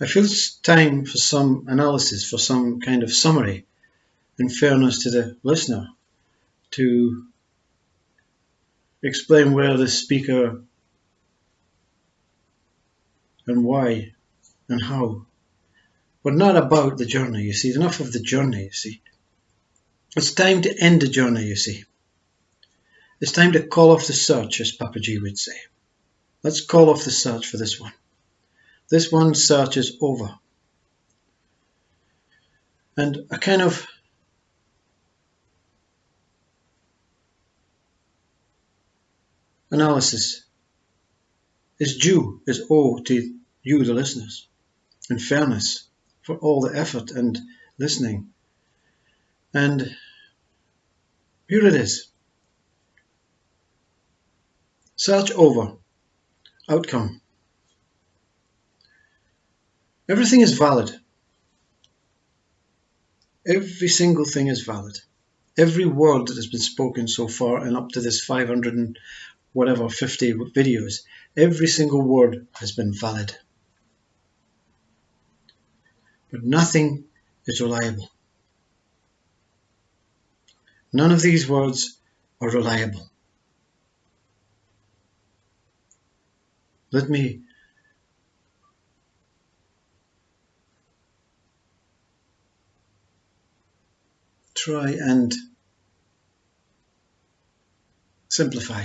I feel it's time for some analysis, for some kind of summary, in fairness to the listener, to explain where the speaker and why and how, but not about the journey, you see. Enough of the journey, you see. It's time to end the journey, you see. It's time to call off the search, as Papa G would say. Let's call off the search for this one. This one search is over. And a kind of analysis is owed to you, the listeners, in fairness, for all the effort and listening. And here it is. Search over. Outcome. Everything is valid. Every single thing is valid. Every word that has been spoken so far and up to this 500 and whatever 50 videos, every single word has been valid. But nothing is reliable. None of these words are reliable. Let me try and simplify.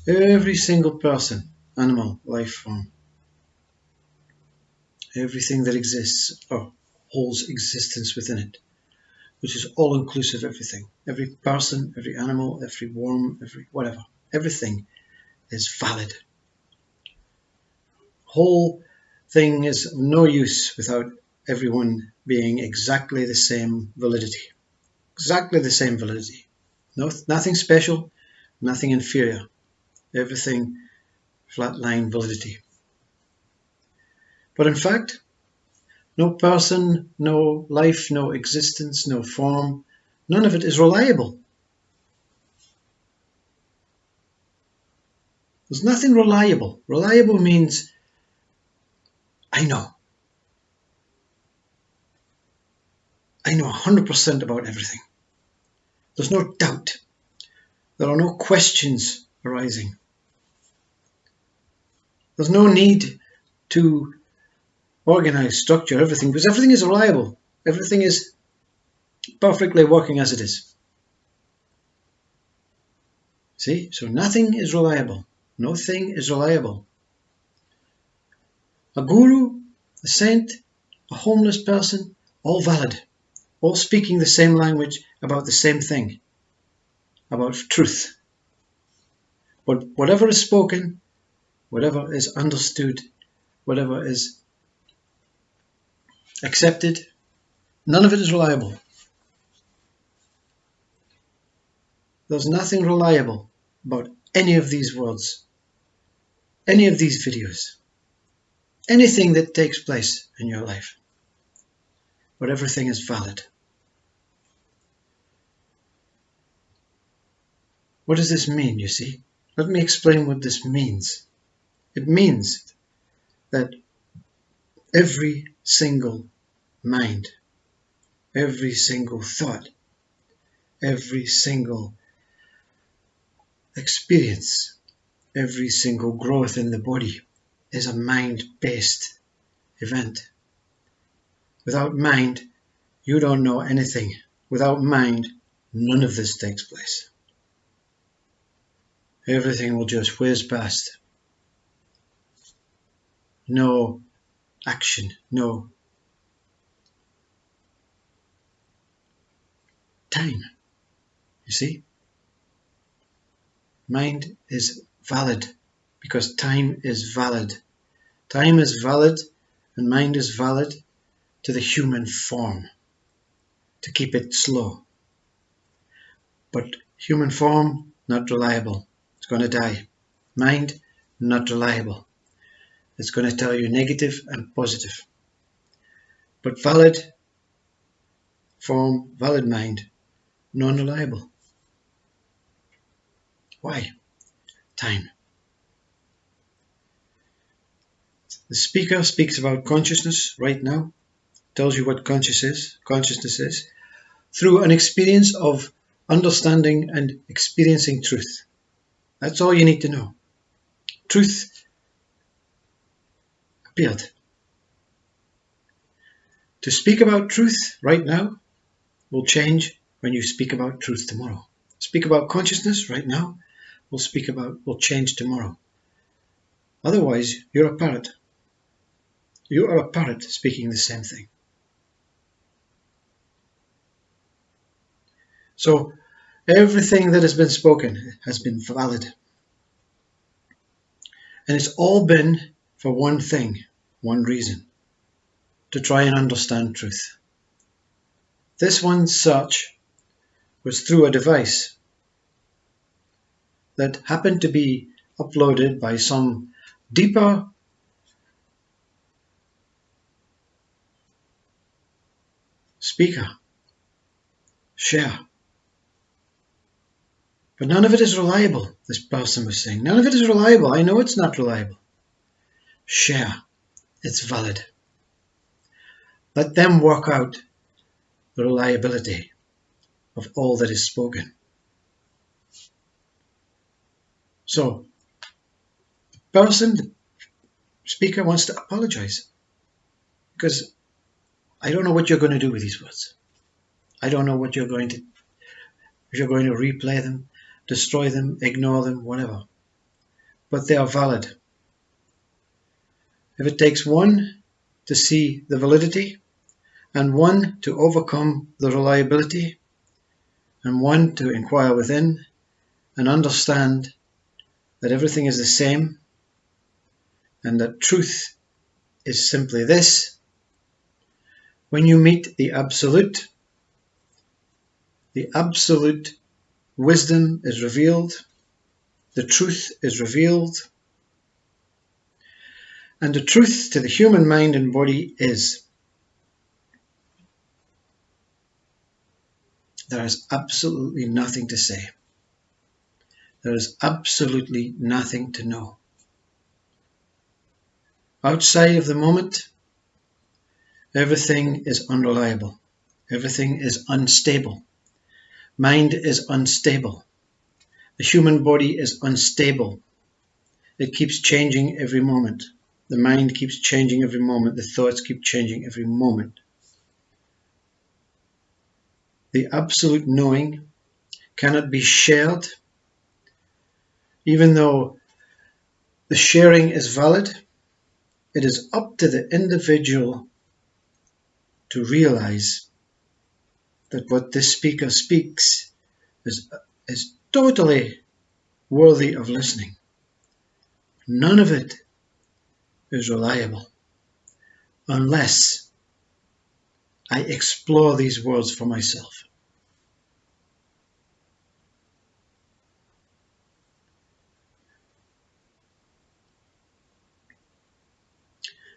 Every single person, animal, life form, everything that exists or holds existence within it, which is all-inclusive everything. Every person, every animal, every worm, every whatever, everything is valid. Whole thing is of no use without everyone being exactly the same validity. Exactly the same validity. Nothing special, nothing inferior. Everything flatline validity. But in fact, no person, no life, no existence, no form, none of it is reliable. There's nothing reliable. Reliable means I know. I know 100% about everything. There's no doubt. There are no questions arising. There's no need to organize, structure everything, because everything is reliable. Everything is perfectly working as it is. See? So nothing is reliable. No thing is reliable. A guru, a saint, a homeless person, all valid. All speaking the same language about the same thing. About truth. But whatever is spoken, whatever is understood, whatever is accepted, none of it is reliable. There's nothing reliable about any of these words, any of these videos, anything that takes place in your life. But everything is valid. What does this mean, you see? Let me explain what this means. It means that every single mind, every single thought, every single experience, every single growth in the body is a mind-based event. Without mind, you don't know anything. Without mind, none of this takes place. Everything will just whiz past. No action, no time. You see? Mind is valid because time is valid. Time is valid and mind is valid to the human form, to keep it slow. But human form, not reliable. It's going to die. Mind, not reliable. It's going to tell you negative and positive. But valid form, valid mind, non-reliable. Why? Time. The speaker speaks about consciousness right now, tells you what consciousness is, through an experience of understanding and experiencing truth. That's all you need to know. Truth appeared. To speak about truth right now will change when you speak about truth tomorrow. Speak about consciousness right now will change tomorrow. Otherwise, you're a parrot. You are a parrot speaking the same thing. So everything that has been spoken has been valid. And it's all been for one thing, one reason, to try and understand truth. This one search was through a device that happened to be uploaded by some deeper speaker, share. But none of it is reliable, this person was saying. None of it is reliable. I know it's not reliable. Share. It's valid. Let them work out the reliability of all that is spoken. So, the person, the speaker, wants to apologize because I don't know what you're going to do with these words. I don't know what you're going to, if you're going to replay them, destroy them, ignore them, whatever. But they are valid. If it takes one to see the validity, and one to overcome the reliability, and one to inquire within and understand that everything is the same, and that truth is simply this. When you meet the absolute wisdom is revealed, the truth is revealed, and the truth to the human mind and body is there is absolutely nothing to say. There is absolutely nothing to know. Outside of the moment, everything is unreliable. Everything is unstable. Mind is unstable. The human body is unstable. It keeps changing every moment. The mind keeps changing every moment. The thoughts keep changing every moment. The absolute knowing cannot be shared, even though the sharing is valid. It is up to the individual to realize that what this speaker speaks is totally worthy of listening. None of it is reliable unless I explore these words for myself.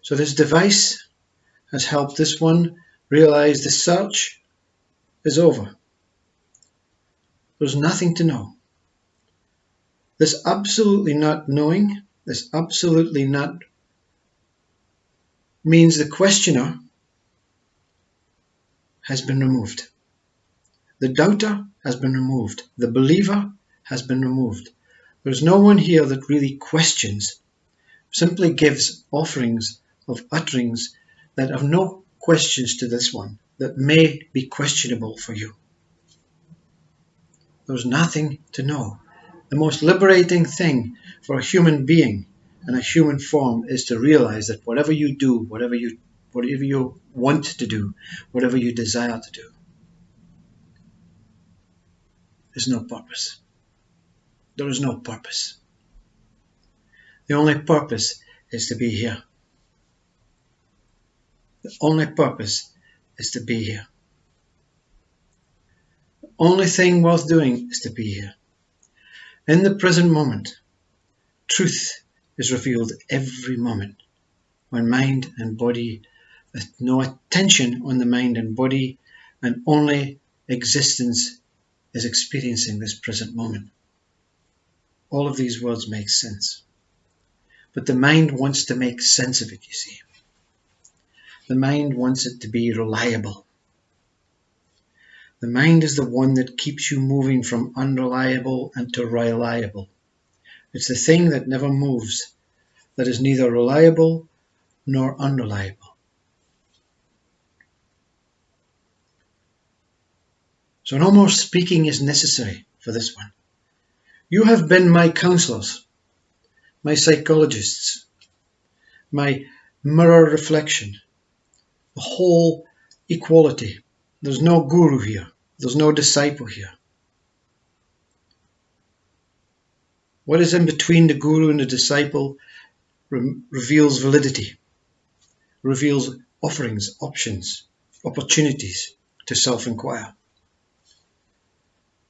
So this device has helped this one realize the search is over. There's nothing to know. This absolutely not knowing, this absolutely not means the questioner has been removed. The doubter has been removed. The believer has been removed. There's no one here that really questions, simply gives offerings of utterings that have no questions to this one, that may be questionable for you. There's nothing to know. The most liberating thing for a human being and a human form is to realize that whatever you do, whatever you want to do, whatever you desire to do, there's no purpose. There is no purpose. The only purpose is to be here. The only purpose is to be here. The only thing worth doing is to be here. In the present moment, truth is revealed every moment. When mind and body, with no attention on the mind and body, and only existence is experiencing this present moment. All of these words make sense. But the mind wants to make sense of it, you see. The mind wants it to be reliable. The mind is the one that keeps you moving from unreliable and to reliable. It's the thing that never moves, that is neither reliable nor unreliable. So no more speaking is necessary for this one. You have been my counselors, my psychologists, my mirror reflection, the whole equality. There's no guru here. There's no disciple here. What is in between the guru and the disciple reveals validity, reveals offerings, options, opportunities to self-inquire.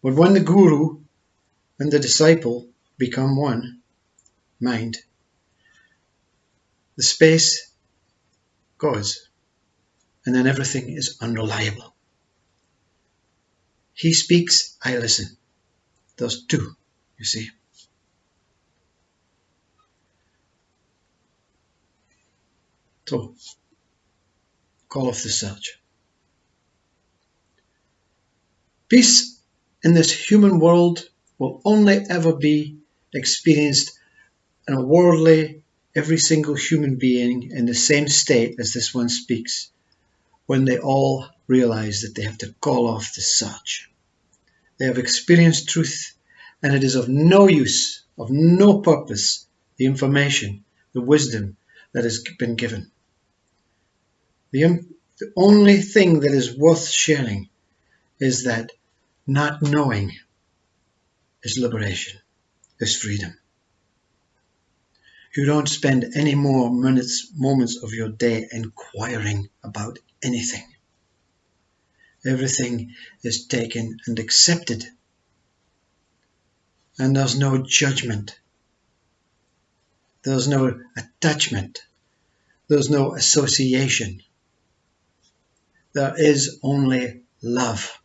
But when the guru and the disciple become one mind, the space goes, and then everything is unreliable. He speaks, I listen. There's two, you see. So, call off the search. Peace in this human world will only ever be experienced in a worldly, every single human being in the same state as this one speaks, when they all realize that they have to call off the search. They have experienced truth, and it is of no use, of no purpose, the information, the wisdom that has been given. The only thing that is worth sharing is that not knowing is liberation, is freedom. You don't spend any more moments of your day inquiring about anything. Everything is taken and accepted, and there's no judgment. There's no attachment. There's no association. There is only love.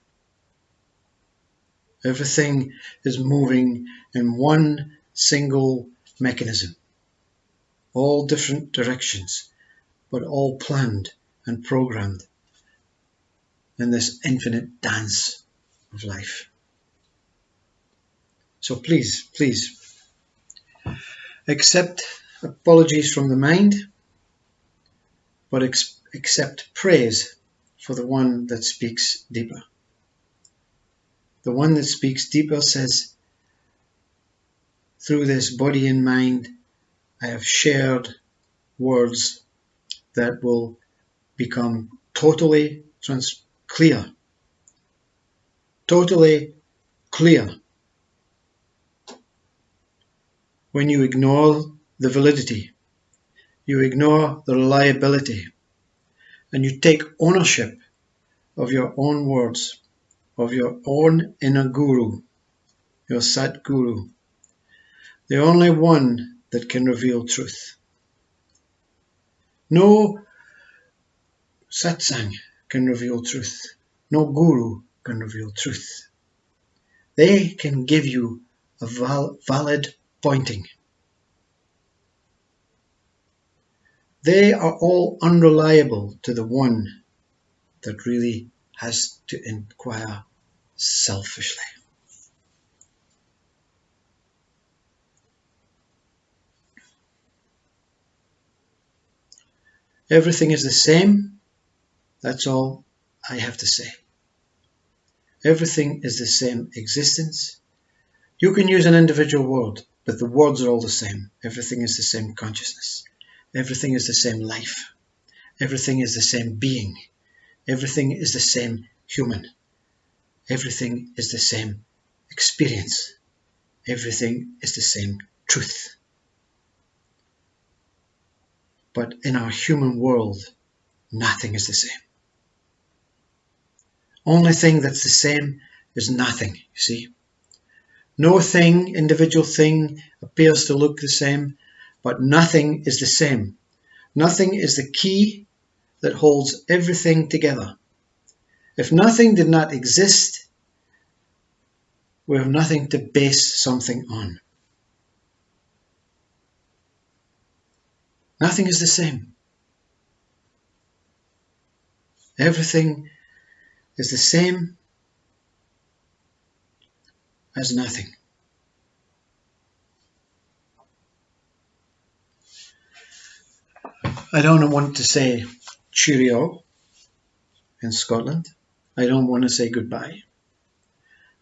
Everything is moving in one single mechanism, all different directions, but all planned and programmed in this infinite dance of life. So please, accept apologies from the mind, but accept praise for the one that speaks deeper. The one that speaks deeper says, through this body and mind, I have shared words that will become totally clear. Totally clear. When you ignore the validity, you ignore the reliability, and you take ownership of your own words, of your own inner guru, your Sat Guru, the only one that can reveal truth. No satsang can reveal truth. No guru can reveal truth. They can give you a valid pointing. They are all unreliable to the one that really has to inquire selfishly. Everything is the same. That's all I have to say. Everything is the same existence. You can use an individual word, but the words are all the same. Everything is the same consciousness. Everything is the same life. Everything is the same being. Everything is the same human. Everything is the same experience. Everything is the same truth. But in our human world, nothing is the same. Only thing that's the same is nothing, you see. No thing, individual thing, appears to look the same, but nothing is the same. Nothing is the key that holds everything together. If nothing did not exist, we have nothing to base something on. Nothing is the same. Everything is the same as nothing. I don't want to say cheerio in Scotland. I don't want to say goodbye.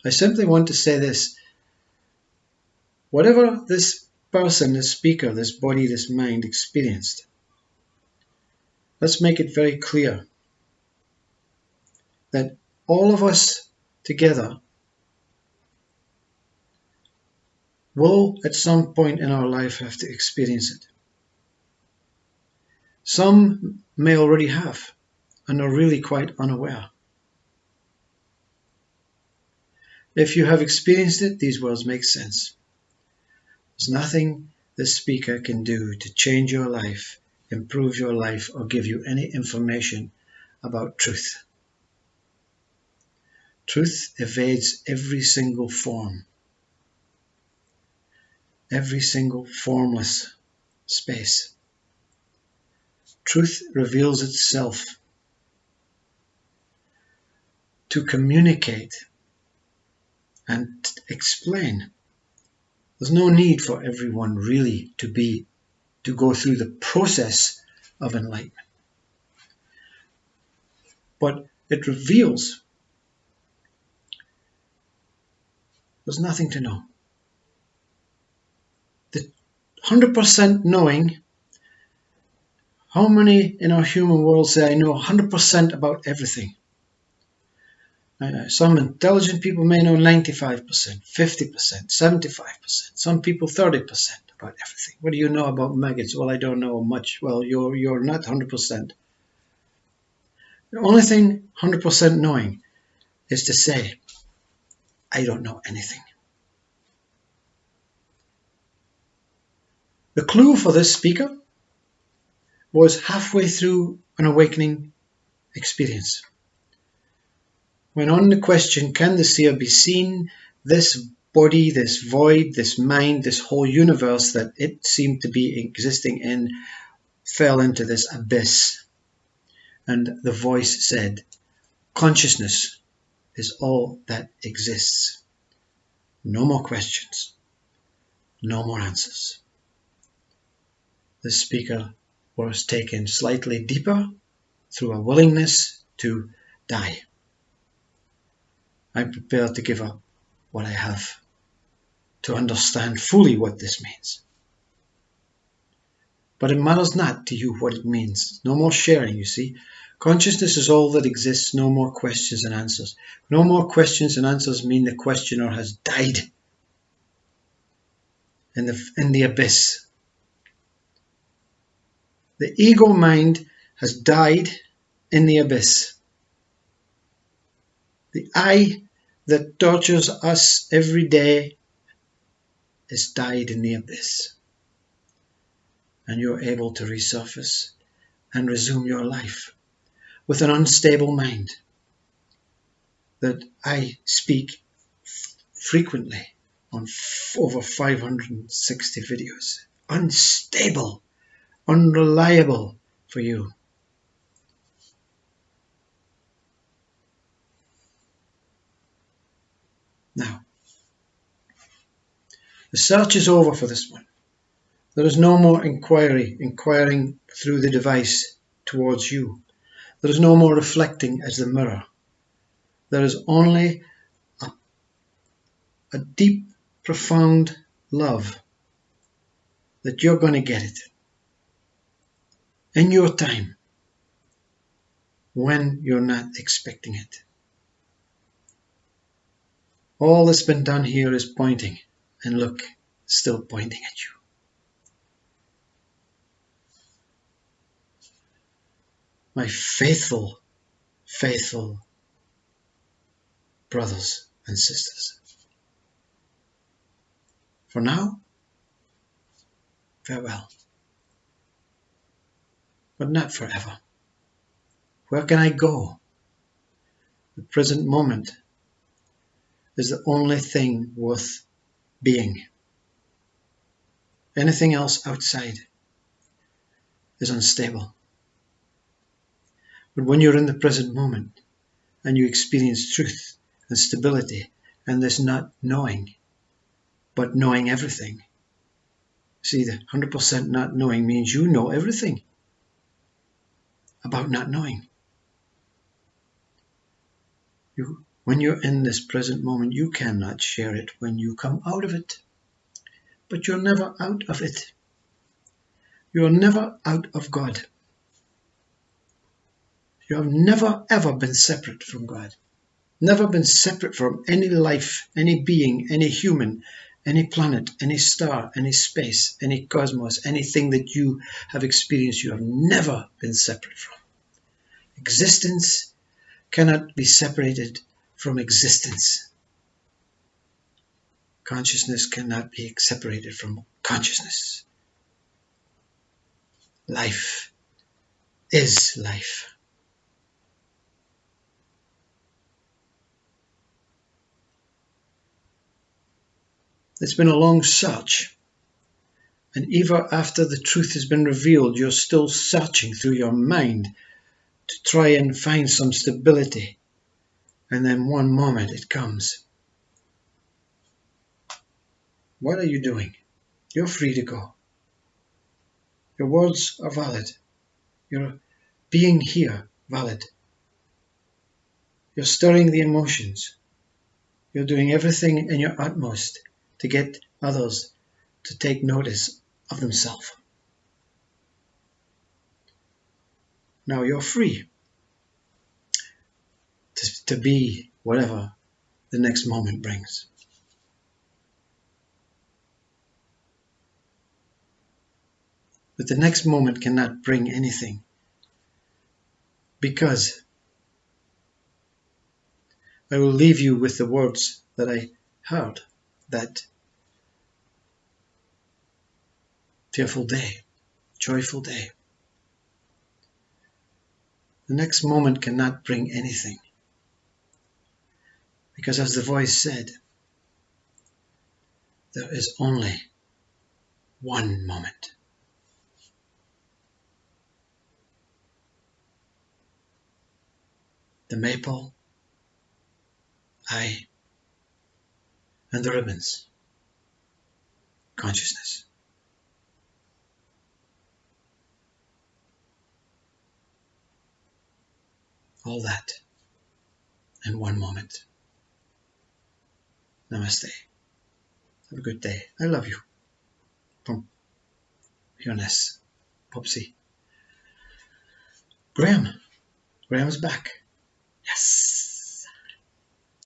I simply want to say this. Whatever this person, this speaker, this body, this mind experienced, let's make it very clear that all of us together will at some point in our life have to experience it. Some may already have and are really quite unaware. If you have experienced it, these words make sense. There's nothing this speaker can do to change your life, improve your life, or give you any information about truth. Truth evades every single form, every single formless space. Truth reveals itself to communicate and explain. There's no need for everyone really to go through the process of enlightenment. But it reveals there's nothing to know. The 100% knowing, how many in our human world say, I know 100% about everything? Some intelligent people may know 95%, 50%, 75%, some people 30% about everything. What do you know about maggots? Well, I don't know much. Well, you're not 100%. The only thing 100% knowing is to say, I don't know anything. The clue for this speaker was halfway through an awakening experience. When on the question, can the seer be seen, this body, this void, this mind, this whole universe that it seemed to be existing in, fell into this abyss. And the voice said, consciousness is all that exists. No more questions, no more answers. The speaker was taken slightly deeper through a willingness to die. I'm prepared to give up what I have to understand fully what this means. But it matters not to you what it means. No more sharing, you see. Consciousness is all that exists. No more questions and answers. No more questions and answers mean the questioner has died in the abyss. The ego mind has died in the abyss. The I that tortures us every day is died in the abyss. And you're able to resurface and resume your life with an unstable mind that I speak frequently on over 560 videos. Unstable, unreliable for you. Now, the search is over for this one. There is no more inquiring through the device towards you. There is no more reflecting as the mirror. There is only a deep, profound love that you're going to get it in your time when you're not expecting it. All that's been done here is pointing, and look, still pointing at you. My faithful, faithful brothers and sisters. For now, farewell. But not forever. Where can I go? The present moment is the only thing worth being. Anything else outside is unstable. But when you're in the present moment and you experience truth and stability and this not knowing, but knowing everything. See, the 100% not knowing means you know everything about not knowing. When you're in this present moment, you cannot share it when you come out of it. But you're never out of it. You're never out of God. You have never ever been separate from God. Never been separate from any life, any being, any human, any planet, any star, any space, any cosmos, anything that you have experienced, you have never been separate from. Existence cannot be separated from existence. Consciousness cannot be separated from consciousness. Life is life. It's been a long search. And even after the truth has been revealed, you're still searching through your mind to try and find some stability. And then one moment it comes. What are you doing? You're free to go. Your words are valid. Your being here, valid. You're stirring the emotions. You're doing everything in your utmost to get others to take notice of themselves. Now you're free to be whatever the next moment brings. But the next moment cannot bring anything, because I will leave you with the words that I heard that fearful day, joyful day. The next moment cannot bring anything, because as the voice said, there is only one moment. The maple, I, and the ribbons. Consciousness. All that in one moment. Namaste. Have a good day. I love you. From Hereness. Popsy. Graham's back.